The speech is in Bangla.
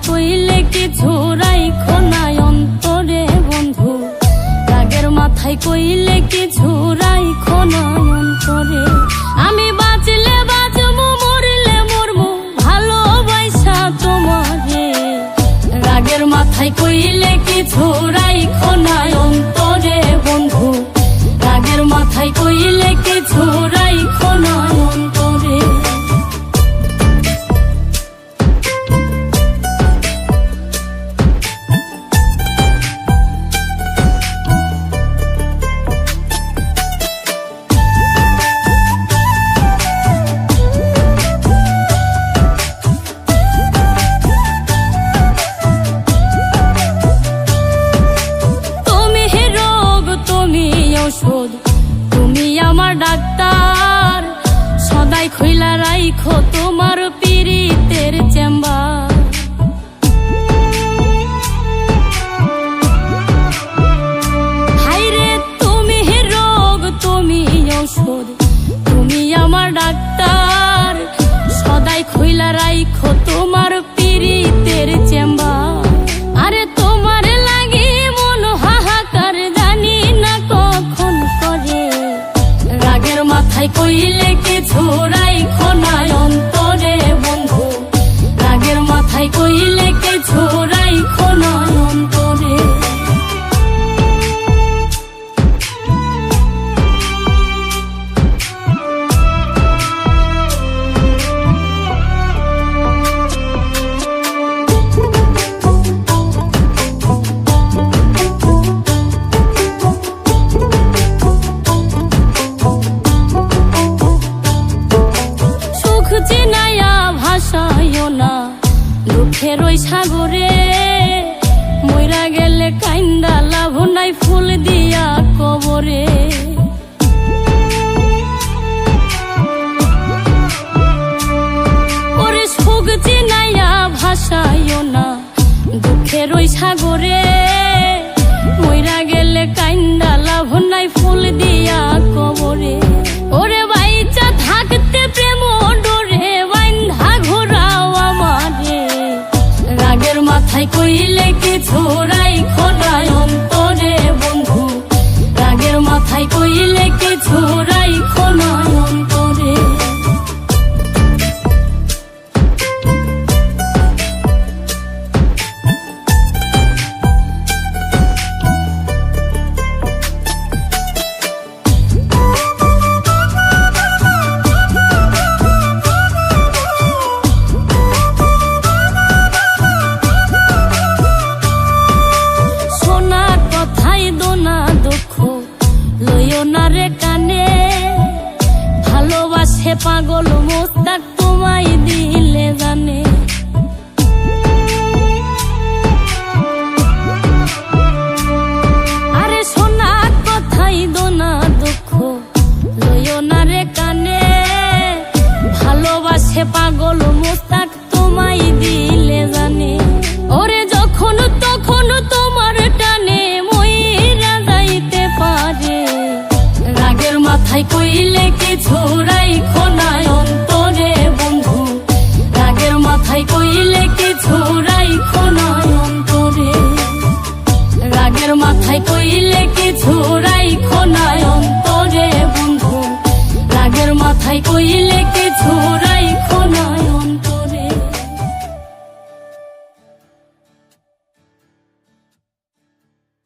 কইলে কিছু রাইখো না অন্তরে বন্ধু, রাগের মাথায় কইলে কিছু রাইখো না অন্তরে। আমি বাঁচলে বাঁচবো, মরলে মরবো, ভালোবাসা তোমারে। রাগের মাথায় কইলে কিছু রাইখো না অন্তরে বন্ধু, রাগের মাথায় কইলে কিছু রাইখো না অন্তরে। তুমি আমার ডাক্তার, সদাই খুইলা রাইখো তোমার পীড়িতের চেম্বার। হাইরে তুমি রোগ, তুমি ঔষধ, তুমি আমার ডাক্তার, সদাই খুইলা রাইখো তোমার পীড়িতের চেম্বার। আরে তোমার লাগি মন হাহাকার, জানি না কখন করে। রাগের মাথায় কইলে কিছু রাইখো না অন্তরে বন্ধু, রাগের মাথায় কইলে কিছু রাইখো না অন্তরে। দুঃখের ওই সাগরে মইরা গেলে কাইন্দা লাভ নাই, ফুল দিয়া কবরে। ওরে সুখ চিনাইয়া ভাসাইও না দুঃখের ওই সাগরে, মইরা গেলে কাইন্দা লাভ নাই, ফুল দিয়া কবরে। ওরে বাইচা থাকতে প্রেম ডোরে বাইন্ধা ঘোরাও আমারে। রাগের মাথায় কইলে কিছু রাইখো না অন্তরে বন্ধু, রাগের মাথায় কইলে কিছু রাইখো না অন্তরে। কানে ভালোবাসে পাগল মোস্তাক তোমায় দিলে জানে। আরে সোনা কথাই দোনা দুঃখ লইও না রে কানে, ভালোবাসে পাগল মোস্তাক তোমায় দিলে জানে। ওরে যখন তখন তোমার টানে মইরা যাইতে পারে। রাগের মাথায় কইলে কিছু রাইখো না অন্তরে বন্ধু, রাগের মাথায় কইলে কিছু রাইখো না অন্তরে। রাগের মাথায় কইলে কিছু রাইখো না অন্তরে বন্ধু, রাগের মাথায় কইলে কিছু